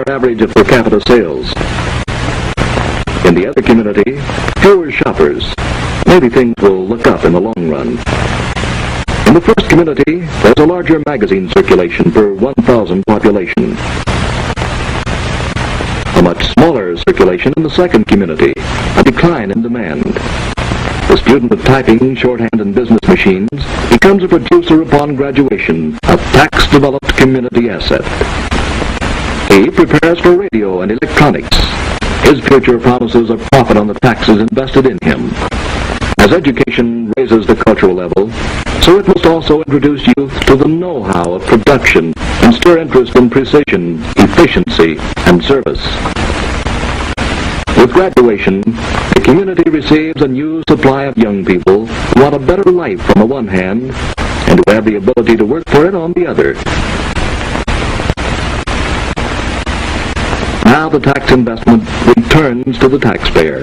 average of per capita sales. In the other community, fewer shoppers. Maybe things will look up in the long run. In the first community, there's a larger magazine circulation per 1,000 population. A much smaller circulation in the second community, a decline in demand. The student of typing, shorthand, and business machines becomes a producer upon graduation of tax-developed community asset. He prepares for radio and electronics. His future promises a profit on the taxes invested in him. As education raises the cultural level, so it must also introduce youth to the know-how of production and stir interest in precision, efficiency, and service. With graduation, the community receives a new supply of young people who want a better life on the one hand, and who have the ability to work for it on the other. Now the tax investment returns to the taxpayer.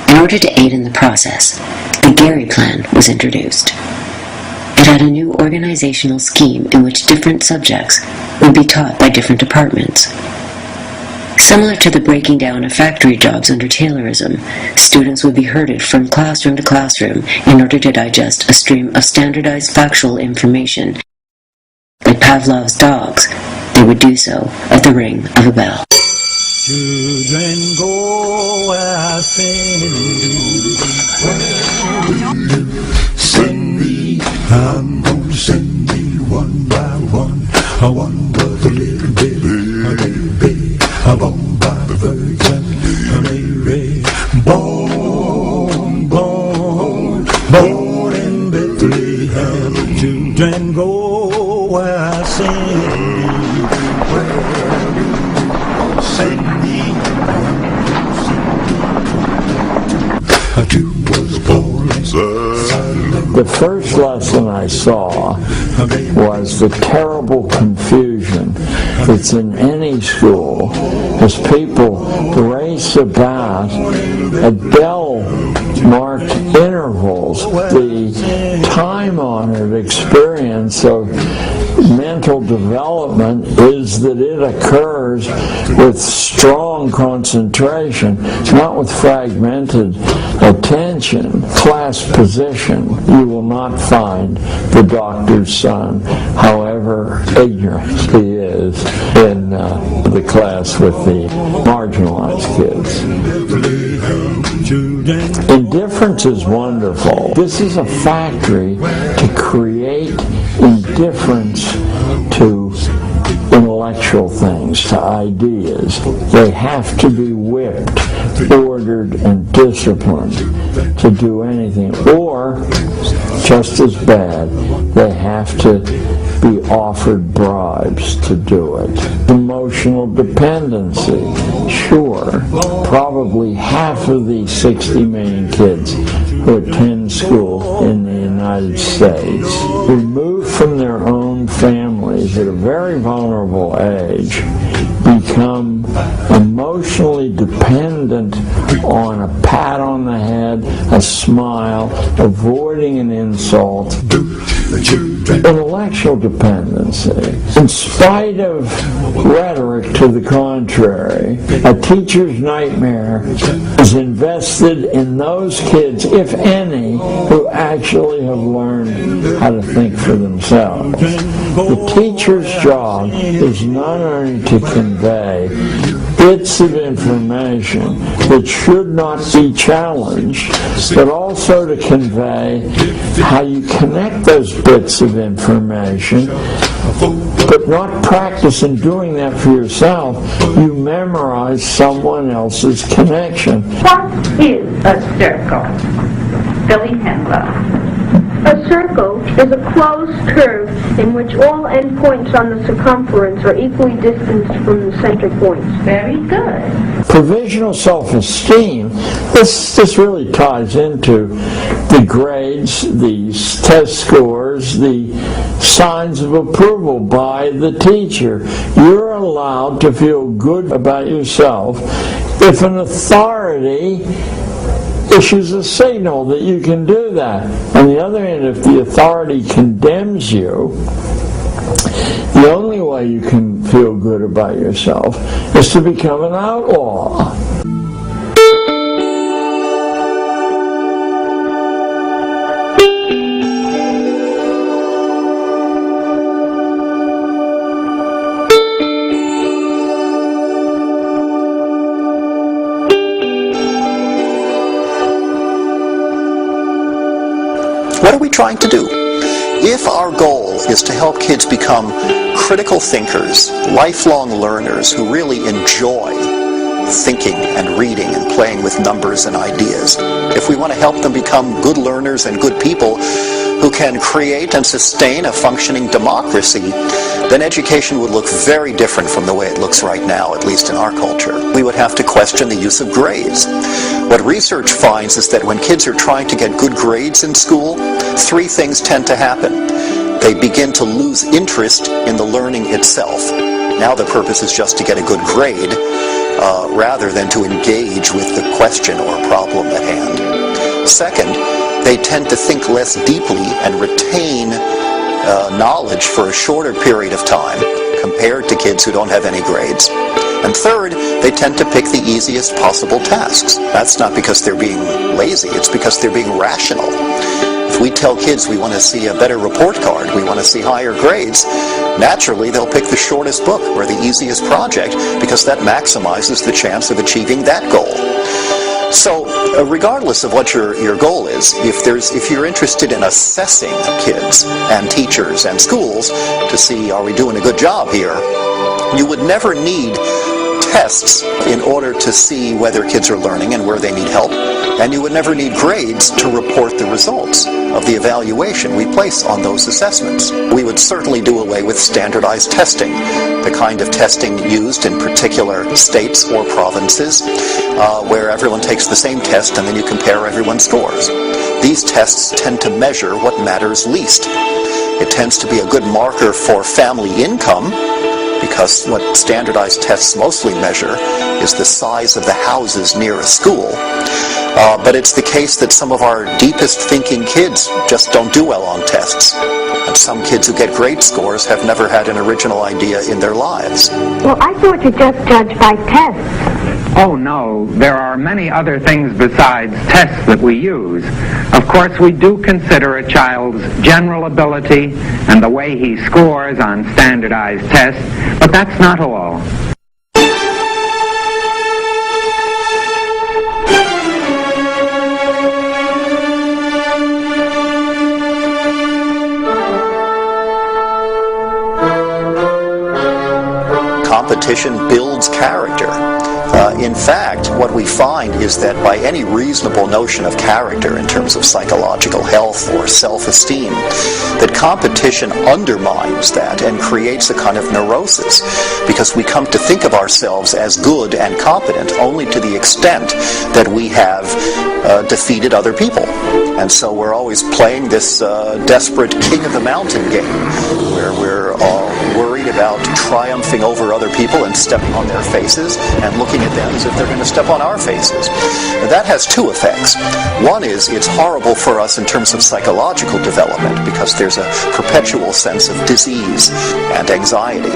In order to aid in the process, the Gary Plan was introduced. It had a new organizational scheme in which different subjects would be taught by different departments. Similar to the breaking down of factory jobs under Taylorism, students would be herded from classroom to classroom in order to digest a stream of standardized factual information. Like Pavlov's dogs, they would do so at the ring of a bell. Children go where I send me, I'm gonna send me one by one, a one but a little baby, a born by the Virgin Mary, born in Bethlehem. Children go where I send me, send me. The first lesson I saw was the terrible confusion that's in any school as people race about at bell-marked intervals. The time-honored experience of mental development is that it occurs with strong concentration, not with fragmented attention, class position. You will not find the doctor's son, however ignorant he is, in the class with the marginalized kids. Indifference is wonderful. This is a factory to create indifference to intellectual things, to ideas. They have to be whipped, ordered, and disciplined to do anything. Or, just as bad, they have to be offered bribes to do it. Emotional dependency. Sure, probably half of the 60 million kids who attend school in the United States, removed from their own families at a very vulnerable age, become emotionally dependent on a pat on the head, a smile, avoiding an insult, intellectual dependency. In spite of rhetoric to the contrary, a teacher's nightmare is invested in those kids, if any, who actually have learned how to think for themselves. The teacher's job is not only to convey bits of information that should not be challenged, but also to convey how you connect those bits of information, but not practice in doing that for yourself. You memorize someone else's connection. What is a circle? Billy Handler. A circle is a closed curve in which all endpoints on the circumference are equally distanced from the center points. Very good. Provisional self-esteem, this really ties into the grades, the test scores, the signs of approval by the teacher. You're allowed to feel good about yourself if an authority issues a signal that you can do that. On the other hand, if the authority condemns you, the only way you can feel good about yourself is to become an outlaw. What are we trying to do? If our goal is to help kids become critical thinkers, lifelong learners who really enjoy thinking and reading and playing with numbers and ideas, if we want to help them become good learners and good people who can create and sustain a functioning democracy, then education would look very different from the way it looks right now, at least in our culture. We would have to question the use of grades. What research finds is that when kids are trying to get good grades in school, three things tend to happen. They begin to lose interest in the learning itself. Now the purpose is just to get a good grade, rather than to engage with the question or problem at hand. Second, they tend to think less deeply and retain knowledge for a shorter period of time compared to kids who don't have any grades. And third, they tend to pick the easiest possible tasks. That's not because they're being lazy, it's because they're being rational. If we tell kids we want to see a better report card, we want to see higher grades, naturally they'll pick the shortest book or the easiest project because that maximizes the chance of achieving that goal. So, regardless of what your goal is, if you're interested in assessing kids and teachers and schools to see are we doing a good job here, you would never need tests in order to see whether kids are learning and where they need help, and you would never need grades to report the results of the evaluation we place on those assessments. We would certainly do away with standardized testing, the kind of testing used in particular states or provinces where everyone takes the same test and then you compare everyone's scores. These tests tend to measure what matters least. It tends to be a good marker for family income, because what standardized tests mostly measure is the size of the houses near a school. But it's the case that some of our deepest thinking kids just don't do well on tests. And some kids who get great scores have never had an original idea in their lives. Well, I thought you just judged by tests. Oh, no. There are many other things besides tests that we use. Of course, we do consider a child's general ability and the way he scores on standardized tests, but that's not all. Competition builds character. In fact, what we find is that by any reasonable notion of character in terms of psychological health or self-esteem, that competition undermines that and creates a kind of neurosis, because we come to think of ourselves as good and competent only to the extent that we have defeated other people. And so we're always playing this desperate king of the mountain game, where we're worried about triumphing over other people and stepping on their faces and looking at them as if they're going to step on our faces. Now, that has two effects. One is it's horrible for us in terms of psychological development because there's a perpetual sense of disease and anxiety.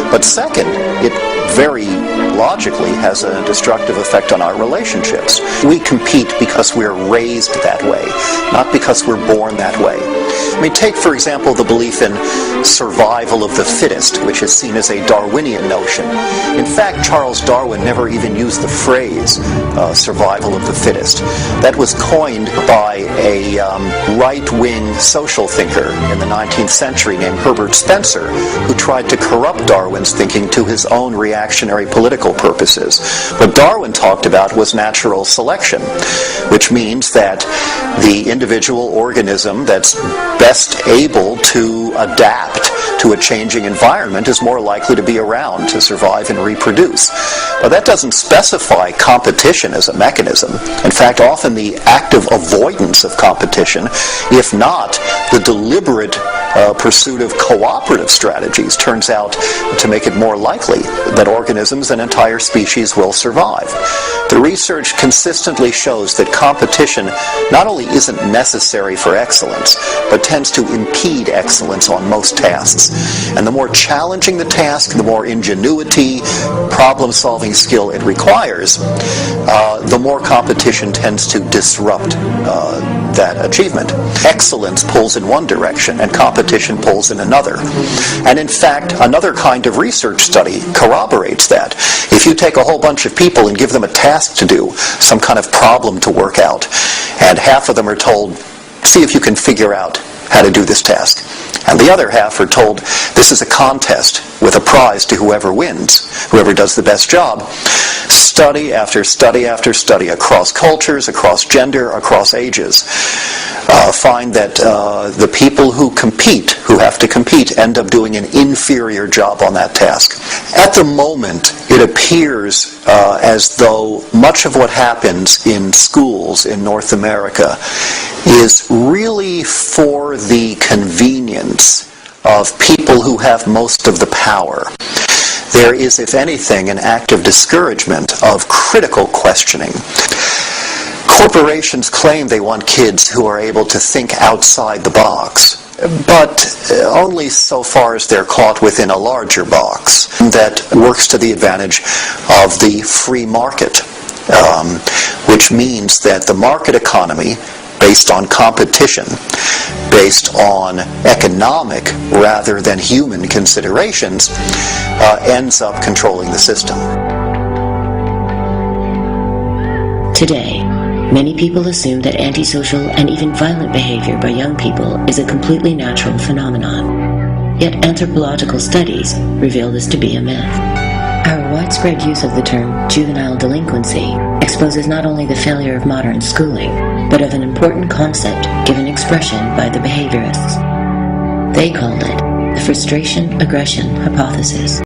But second, it very logically has a destructive effect on our relationships. We compete because we're raised that way, not because we're born that way. I mean, take, for example, the belief in survival of the fittest, which is seen as a Darwinian notion. In fact, Charles Darwin never even used the phrase survival of the fittest. That was coined by a right-wing social thinker in the 19th century named Herbert Spencer, who tried to corrupt Darwin's thinking to his own reactionary political purposes. What Darwin talked about was natural selection, which means that the individual organism that's best able to adapt to a changing environment is more likely to be around to survive and reproduce. But that doesn't specify competition as a mechanism. In fact, often the active avoidance of competition, if not the deliberate pursuit of cooperative strategies turns out to make it more likely that organisms and entire species will survive. The research consistently shows that competition not only isn't necessary for excellence, but tends to impede excellence on most tasks. And the more challenging the task, the more ingenuity, problem-solving skill it requires, the more competition tends to disrupt that achievement. Excellence pulls in one direction and competition pulls in another. And in fact, another kind of research study corroborates that. If you take a whole bunch of people and give them a task to do, some kind of problem to work out, and half of them are told, see if you can figure out how to do this task. And the other half are told, this is a contest with a prize to whoever wins, whoever does the best job. Study after study after study across cultures, across gender, across ages, find that the people who have to compete, end up doing an inferior job on that task. At the moment, it appears as though much of what happens in schools in North America is really for the convenience of people who have most of the power. There is, if anything, an active discouragement of critical questioning. Corporations claim they want kids who are able to think outside the box, but only so far as they're caught within a larger box that works to the advantage of the free market, which means that the market economy, based on competition, based on economic rather than human considerations, ends up controlling the system. Today, many people assume that antisocial and even violent behavior by young people is a completely natural phenomenon. Yet anthropological studies reveal this to be a myth. Our widespread use of the term juvenile delinquency exposes not only the failure of modern schooling, but of an important concept given expression by the behaviorists. They called it the frustration-aggression hypothesis.